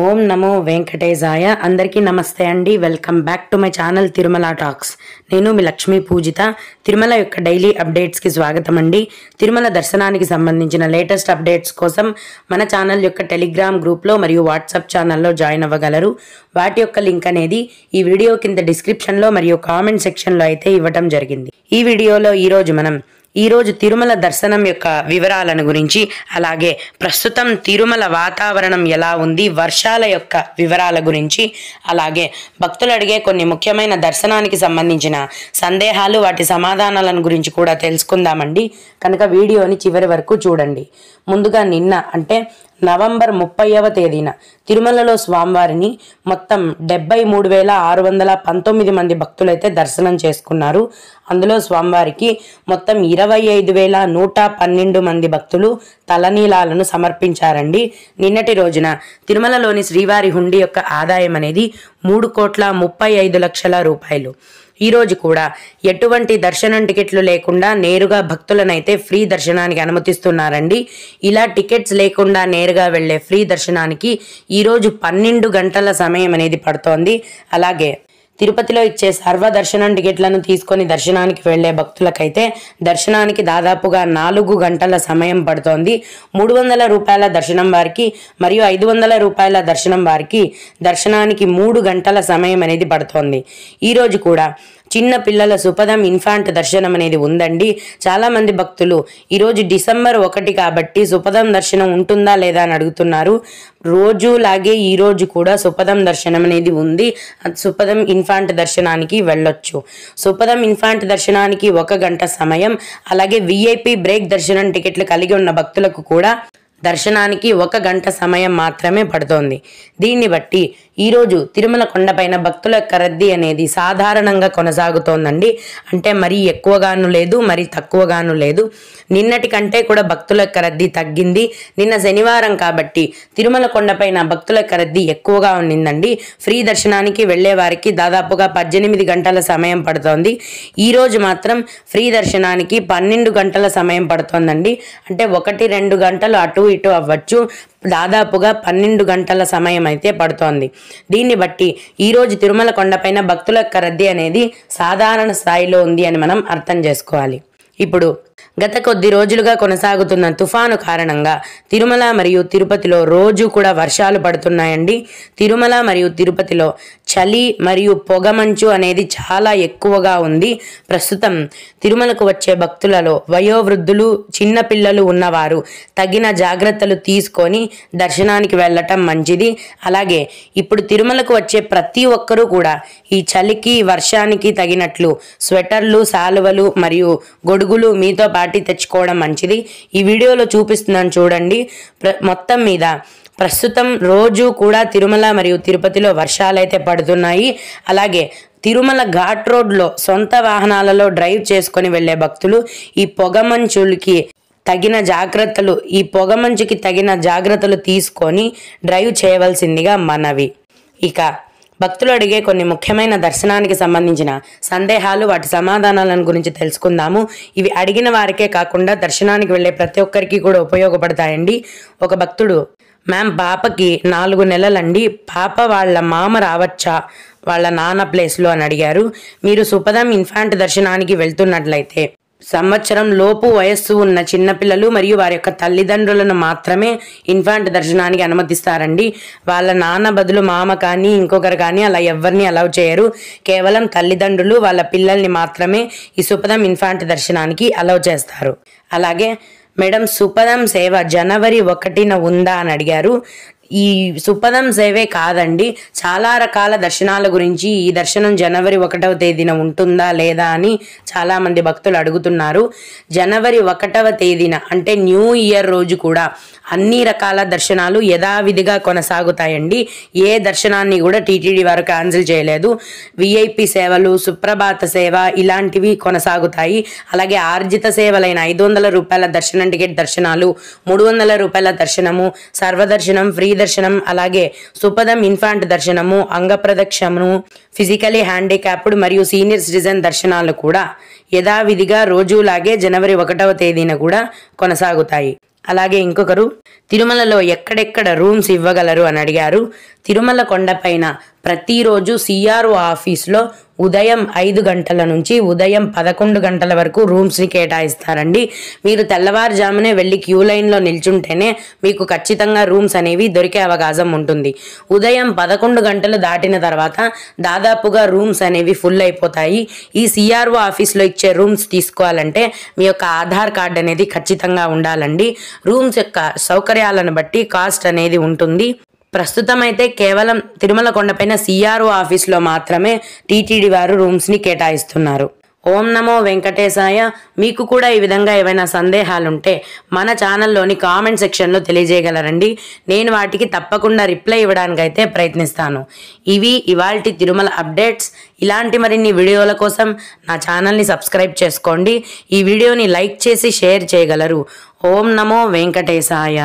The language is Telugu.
ఓం నమో వెంకటేశాయ. అందరికీ నమస్తే అండి. Welcome back to my channel Tirumala talks. నేను మీ లక్ష్మీ పూజిత. తిరుమల యొక్క డైలీ అప్డేట్స్కి స్వాగతం అండి. తిరుమల దర్శనానికి సంబంధించిన లేటెస్ట్ అప్డేట్స్ కోసం మన ఛానల్ యొక్క టెలిగ్రామ్ గ్రూప్లో మరియు వాట్సాప్ ఛానల్లో జాయిన్ అవ్వగలరు. వాటి యొక్క లింక్ అనేది ఈ వీడియో కింద డిస్క్రిప్షన్లో మరియు కామెంట్ సెక్షన్లో అయితే ఇవ్వటం జరిగింది. ఈ వీడియోలో ఈరోజు తిరుమల దర్శనం యొక్క వివరాలను గురించి, అలాగే ప్రస్తుతం తిరుమల వాతావరణం ఎలా ఉంది, వర్షాల యొక్క వివరాల గురించి, అలాగే భక్తులు అడిగే కొన్ని ముఖ్యమైన దర్శనానికి సంబంధించిన సందేహాలు, వాటి సమాధానాలను గురించి కూడా తెలుసుకుందామండి. కనుక వీడియోని చివరి వరకు చూడండి. ముందుగా నిన్న అంటే నవంబర్ 30వ తేదీన తిరుమలలో స్వామివారిని మొత్తం 73,619 మంది భక్తులైతే దర్శనం చేసుకున్నారు. అందులో స్వామివారికి మొత్తం 25,112 మంది భక్తులు తలనీలాలను సమర్పించారండి. నిన్నటి రోజున తిరుమలలోని శ్రీవారి హుండీ యొక్క ఆదాయం అనేది 3,35,00,000 రూపాయలు. ఈరోజు కూడా ఎటువంటి దర్శనం టికెట్లు లేకుండా నేరుగా భక్తులనైతే ఫ్రీ దర్శనానికి అనుమతిస్తున్నారండి. ఇలా టికెట్స్ లేకుండా నేరుగా వెళ్లే ఫ్రీ దర్శనానికి ఈరోజు 12 గంటల సమయం అనేది పడుతోంది. అలాగే తిరుపతిలో ఇచ్చే సర్వ దర్శనం టికెట్లను తీసుకొని దర్శనానికి వెళ్లే భక్తులకైతే దర్శనానికి దాదాపుగా 4 గంటల సమయం పడుతోంది. 300 రూపాయల దర్శనం వారికి మరియు 500 రూపాయల దర్శనం వారికి దర్శనానికి 3 గంటల సమయం అనేది పడుతోంది. ఈరోజు కూడా చిన్న పిల్లల సుపదం ఇన్ఫాంట్ దర్శనం అనేది ఉందండి. చాలా మంది భక్తులు ఈరోజు డిసెంబర్ 1 కాబట్టి సుపదం దర్శనం ఉంటుందా లేదా అని అడుగుతున్నారు. రోజులాగే ఈరోజు కూడా సుపదం దర్శనం అనేది ఉంది. సుపదం ఇన్ఫాంట్ దర్శనానికి వెళ్ళొచ్చు. సుపదం ఇన్ఫాంట్ దర్శనానికి 1 గంట సమయం, అలాగే విఐపి బ్రేక్ దర్శనం టికెట్లు కలిగి ఉన్న భక్తులకు కూడా దర్శనానికి 1 గంట సమయం మాత్రమే పడుతోంది. దీన్ని బట్టి ఈరోజు తిరుమల కొండపైన భక్తుల యొక్క రద్దీ అనేది సాధారణంగా కొనసాగుతోందండి. అంటే మరీ ఎక్కువగాను లేదు, మరీ తక్కువగాను లేదు. నిన్నటి కంటే కూడా భక్తుల యొక్క రద్దీ తగ్గింది. నిన్న శనివారం కాబట్టి తిరుమల కొండపైన భక్తుల యొక్క రద్దీ ఎక్కువగా ఉండిందండి. ఫ్రీ దర్శనానికి వెళ్లే వారికి దాదాపుగా 18 గంటల సమయం పడుతోంది. ఈరోజు మాత్రం ఫ్రీ దర్శనానికి 12 గంటల సమయం పడుతోందండి. అంటే 1-2 గంటలు అటు ఇటు అవ్వచ్చు. దాదాపుగా 12 గంటల సమయం అయితే పడుతోంది. దీన్ని బట్టి ఈరోజు తిరుమల కొండపైన భక్తుల యొక్క రద్దీ అనేది సాధారణ స్థాయిలో ఉంది అని మనం అర్థం చేసుకోవాలి. ఇప్పుడు గత కొద్ది రోజులుగా కొనసాగుతున్న తుఫాను కారణంగా తిరుమల మరియు తిరుపతిలో రోజు కూడా వర్షాలు పడుతున్నాయండి. తిరుమల మరియు తిరుపతిలో చలి మరియు పొగమంచు అనేది చాలా ఎక్కువగా ఉంది. ప్రస్తుతం తిరుమలకు వచ్చే భక్తులలో వయోవృద్ధులు, చిన్నపిల్లలు ఉన్నవారు తగిన జాగ్రత్తలు తీసుకొని దర్శనానికి వెళ్ళటం మంచిది. అలాగే ఇప్పుడు తిరుమలకు వచ్చే ప్రతి ఒక్కరూ కూడా ఈ చలికి, వర్షానికి తగినట్లు స్వెటర్లు, శాలువలు మరియు గొడుగులు మీతో పాటి తెచ్చుకోవడం మంచిది. ఈ వీడియోలో చూపిస్తున్నాను చూడండి. మొత్తం మీద ప్రస్తుతం రోజు కూడా తిరుమల మరియు తిరుపతిలో వర్షాలైతే పడుతున్నాయి. అలాగే తిరుమల ఘాట్ రోడ్లో సొంత వాహనాలలో డ్రైవ్ చేసుకొని వెళ్లే భక్తులు ఈ పొగమంచుకి తగిన జాగ్రత్తలు తీసుకొని డ్రైవ్ చేయవలసిందిగా మనవి. ఇక భక్తులు అడిగే కొన్ని ముఖ్యమైన దర్శనానికి సంబంధించిన సందేహాలు, వాటి సమాధానాలను గురించి తెలుసుకుందాము. ఇవి అడిగిన వారికే కాకుండా దర్శనానికి వెళ్ళే ప్రతి ఒక్కరికి కూడా ఉపయోగపడతాయండి. ఒక భక్తుడు, మ్యామ్ పాపకి 4 నెలలండి, పాప వాళ్ళ మామ రావచ్చా వాళ్ళ నాన్న ప్లేస్లో అని అడిగారు. మీరు సుపదం ఇన్ఫాంట్ దర్శనానికి వెళ్తున్నట్లయితే సంవత్సరం లోపు వయస్సు ఉన్న చిన్నపిల్లలు మరియు వారి యొక్క తల్లిదండ్రులను మాత్రమే ఇన్ఫాంట్ దర్శనానికి అనుమతిస్తారండి. వాళ్ళ నాన్న బదులు మామ కానీ ఇంకొకరు కానీ అలా ఎవరిని అలౌ చేయరు. కేవలం తల్లిదండ్రులు వాళ్ళ పిల్లల్ని మాత్రమే ఈ సుపదం ఇన్ఫాంట్ దర్శనానికి అలౌ చేస్తారు. అలాగే మేడం సుపదం సేవ జనవరి 1న ఉందా అని అడిగారు. ఈ సుపదం సేవే కాదండి, చాలా రకాల దర్శనాల గురించి ఈ దర్శనం జనవరి 1వ తేదీన ఉంటుందా లేదా అని చాలామంది భక్తులు అడుగుతున్నారు. జనవరి 1వ తేదీన అంటే న్యూ ఇయర్ రోజు కూడా అన్ని రకాల దర్శనాలు యథావిధిగా కొనసాగుతాయండి. ఏ దర్శనాన్ని కూడా టీటీడీ వారు క్యాన్సిల్ చేయలేదు. విఐపి సేవలు, సుప్రభాత సేవ ఇలాంటివి కొనసాగుతాయి. అలాగే ఆర్జిత సేవలైన 500 రూపాయల దర్శనం టికెట్ దర్శనాలు, 300 రూపాయల దర్శనము, సర్వదర్శనం, ఫ్రీ దర్శనం, అలాగే సుపదం ఇన్ఫాంట్ దర్శనము, అంగప్రదక్షము, ఫిజికలీ హ్యాండిక్యాప్డ్ మరియు సీనియర్ సిటిజన్ దర్శనాలు కూడా యథావిధిగా రోజులాగే జనవరి 1వ తేదీన కూడా కొనసాగుతాయి. అలాగే ఇంకొకరు తిరుమలలో ఎక్కడెక్కడ రూమ్స్ ఇవ్వగలరు అని అడిగారు. తిరుమల కొండపైన ప్రతిరోజు సిఆర్ఓ ఆఫీస్లో ఉదయం 5 గంటల నుంచి ఉదయం 11 గంటల వరకు రూమ్స్ని కేటాయిస్తారండి. మీరు తెల్లవారుజామునే వెళ్ళి క్యూ లైన్లో నిల్చుంటేనే మీకు ఖచ్చితంగా రూమ్స్ అనేవి దొరికే అవకాశం ఉంటుంది. ఉదయం 11 గంటలు దాటిన తర్వాత దాదాపుగా రూమ్స్ అనేవి ఫుల్ అయిపోతాయి. ఈ సిఆర్ఓ ఆఫీస్లో ఇచ్చే రూమ్స్ తీసుకోవాలంటే మీ యొక్క ఆధార్ కార్డ్ అనేది ఖచ్చితంగా ఉండాలండి. రూమ్స్ యొక్క సౌకర్యాలను బట్టి కాస్ట్ అనేది ఉంటుంది. ప్రస్తుతం అయితే కేవలం తిరుమల కొండపైన సిఆర్ఓ ఆఫీస్లో మాత్రమే టీటీడీ వారు రూమ్స్ని కేటాయిస్తున్నారు. ఓం నమో వెంకటేశాయ. మీకు కూడా ఈ విధంగా ఏవైనా సందేహాలుంటే మన ఛానల్లోని కామెంట్ సెక్షన్లో తెలియజేయగలరండి. నేను వాటికి తప్పకుండా రిప్లై ఇవ్వడానికైతే ప్రయత్నిస్తాను. ఇవి ఇవాల్టి తిరుమల అప్డేట్స్. ఇలాంటి మరిన్ని వీడియోల కోసం నా ఛానల్ని సబ్స్క్రైబ్ చేసుకోండి. ఈ వీడియోని లైక్ చేసి షేర్ చేయగలరు. ఓం నమో వెంకటేశాయ.